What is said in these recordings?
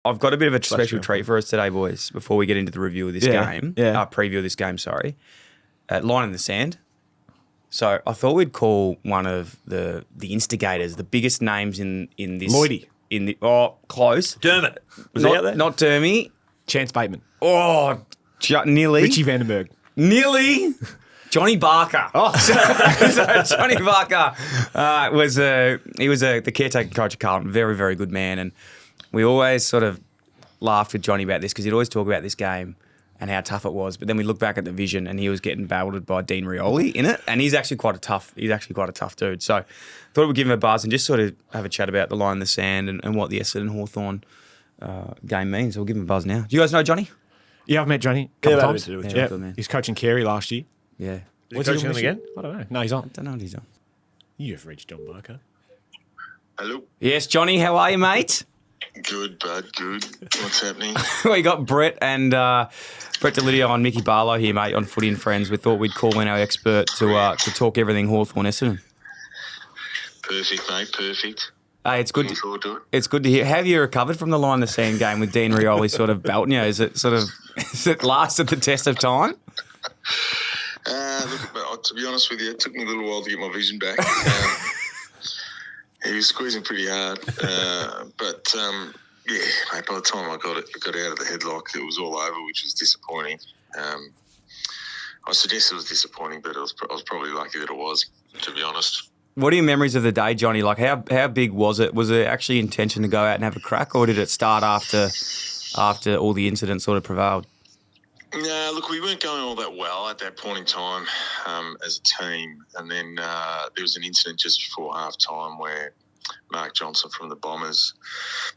I've got a bit of a special treat for us today, boys, before we get into the review of this game. Yeah. Preview of this game, sorry. Line in the sand. So I thought we'd call one of the instigators, the biggest names in this. Lloydie. Close. Dermot. Was he out there? Not Dermy. Chance Bateman. Oh, nearly. Richie Vandenberg. Nearly. Johnny Barker. So Johnny Barker was the caretaker coach of Carlton. Very, very good man. And we always sort of laughed with Johnny about this because he'd always talk about this game and how tough it was. But then we look back at the vision and he was getting battled by Dean Rioli in it. And he's actually quite a tough dude. So thought we'd give him a buzz and just sort of have a chat about the line in the sand and what the Essendon Hawthorn game means. So we'll give him a buzz now. Do you guys know Johnny? Yeah, I've met Johnny a couple times. Yeah, good man. He's coaching Carey last year. Yeah. What's he coaching him again? I don't know. No, he's on. I don't know what he's on. You've reached John Barker. Hello. Yes, Johnny, how are you, mate? Good, bud, good. What's happening? We got Brett and Brett Delidio and Mickey Barlow here, mate, on Footy and Friends. We thought we'd call in our expert to talk everything Hawthorn Essendon. Perfect, mate, perfect. Hey, it's good. Looking forward to it. It's good to hear. Have you recovered from the line in the sand game with Dean Rioli sort of belting you? Is it lasted the test of time? Look, to be honest with you, it took me a little while to get my vision back. He was squeezing pretty hard, but mate, by the time I got out of the headlock, it was all over, which was disappointing. I suggest it was disappointing, but I was probably lucky that it was, to be honest. What are your memories of the day, Johnny? Like, how big was it? Was there actually intention to go out and have a crack, or did it start after all the incidents sort of prevailed? No, look, we weren't going all that well at that point in time as a team. And then there was an incident just before half-time where Mark Johnson from the Bombers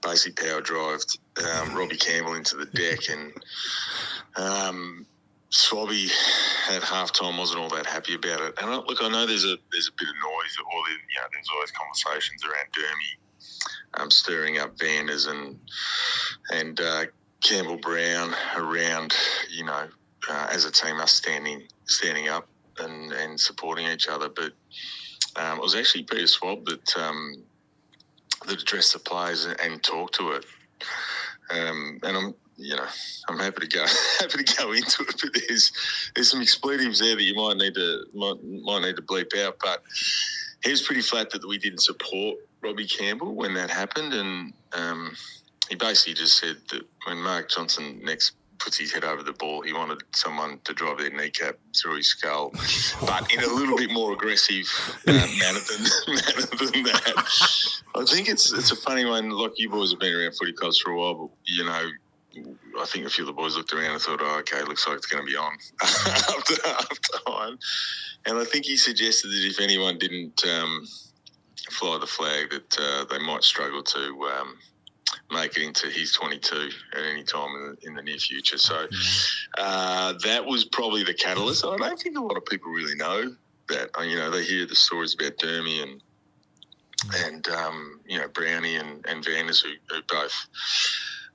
basically power-drived Robbie Campbell into the deck. And Swabby at half-time wasn't all that happy about it. And look, I know there's a bit of noise, or there's always conversations around Dermy stirring up Vanders and Campbell Brown around, as a team, us standing up and supporting each other. But it was actually Peter Swab that addressed the players and talked to it. And I'm happy to go into it. But there's some expletives there that you might need to bleep out. But he was pretty flat that we didn't support Robbie Campbell when that happened, and he basically just said that when Mark Johnson next puts his head over the ball, he wanted someone to drive their kneecap through his skull, but in a little bit more aggressive manner than that. I think it's a funny one. Like, you boys have been around footy clubs for a while, but, I think a few of the boys looked around and thought, okay, looks like it's going to be on after half time. And I think he suggested that if anyone didn't fly the flag, that they might struggle to make it into his 22 at any time in the near future. So that was probably the catalyst. I don't think a lot of people really know that. They hear the stories about Dermy and Brownie and Vanders who both,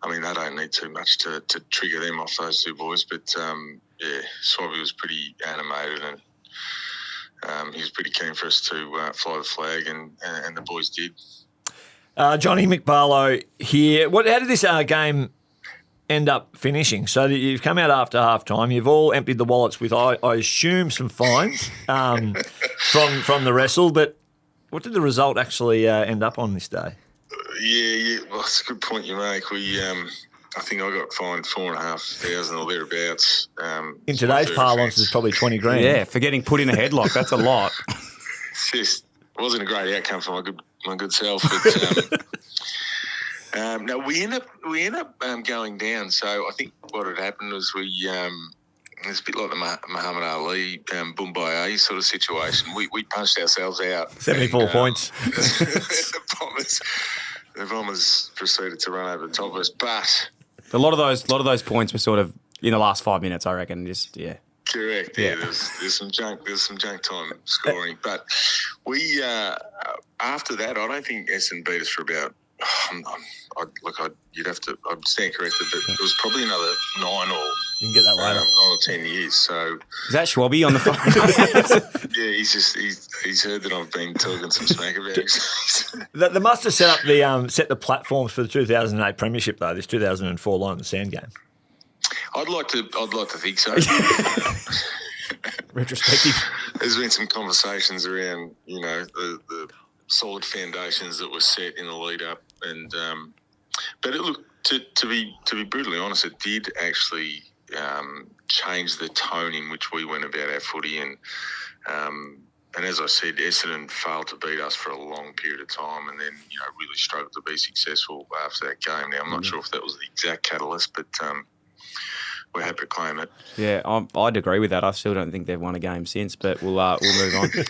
they don't need too much to trigger them off, those two boys. But, Swabby was pretty animated and he was pretty keen for us to fly the flag, and the boys did. Johnny Mick Barlow here. How did this game end up finishing? So you've come out after half time. You've all emptied the wallets with, I assume, some fines from the wrestle. But what did the result actually end up on this day? Yeah. Well, it's a good point you make. I think I got fined $4,500 or thereabouts. In today's parlance, it's probably 20 grand. Yeah, for getting put in a headlock, that's a lot. It wasn't a great outcome for my good self. But no, we end up going down. So I think what had happened was it's a bit like the Muhammad Ali Boombai sort of situation. We punched ourselves out. 74 points. The Bombers proceeded to run over the top of us, but a lot of those points were sort of in the last 5 minutes, I reckon. Just correct. Yeah, there's some junk time scoring, but we after that, I don't think Essendon beat us for about. I'd stand corrected, but it was probably another 9 or You can get that later. 9 or 10 years. So Is that Schwabby on the phone? yeah, he's heard that I've been talking some smack about him. They must have set up set the platforms for the 2008 Premiership though. This 2004 Line in the Sand game. I'd like to think so. Retrospective. There's been some conversations around, the solid foundations that were set in the lead up, and but to be brutally honest, it did actually change the tone in which we went about our footy, and as I said, Essendon failed to beat us for a long period of time, and then really struggled to be successful after that game. Now I'm not sure if that was the exact catalyst, but we're happy to claim it. Yeah, I'd agree with that. I still don't think they've won a game since, but we'll move on.